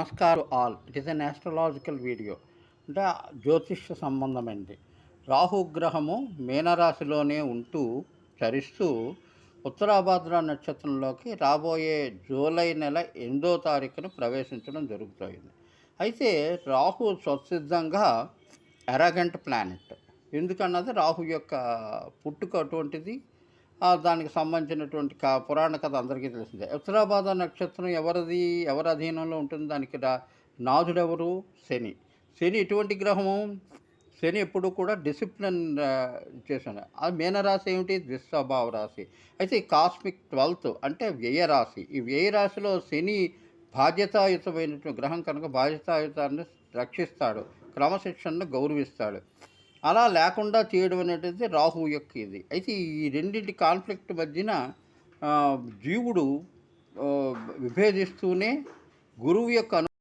నమస్కారం all. It is an astrological video. అంటే జ్యోతిష్య సంబంధమైనది. రాహుగ్రహము మీనరాశిలోనే ఉంటూ చరిస్తూ ఉత్తరాభాద్ర నక్షత్రంలోకి రాబోయే జూలై నెల 8వ తారీఖున ప్రవేశించడం జరుగుతుంది. అయితే రాహు స్వసిద్ధంగా ఎరగంట్ ప్లానెట్. ఎందుకన్నది రాహు యొక్క పుట్టుక అటువంటిది. దానికి సంబంధించినటువంటి పురాణ కథ అందరికీ తెలిసిందే. ఉత్తరాభాద్ర నక్షత్రం ఎవరి అధీనంలో ఉంటుంది? దానికి నాథుడెవరు? శని. శని ఎటువంటి గ్రహము? శని ఎప్పుడు కూడా డిసిప్లిన్ చేశాను. అది మీనరాశి ఏమిటి? ద్విస్వభావ రాశి. అయితే ఈ కాస్మిక్ 12th అంటే వ్యయరాశి. ఈ వ్యయరాశిలో శని బాధ్యతాయుతమైనటువంటి గ్రహం కనుక బాధ్యతాయుతాన్ని రక్షిస్తాడు, క్రమశిక్షణను గౌరవిస్తాడు. అలా లేకుండా చేయడం అనేటిది రాహు యొక్క ఇది. అయితే ఈ రెండింటి కాన్ఫ్లిక్ట్ మధ్యన జీవుడు విభేదిస్తూనే గురువు యొక్క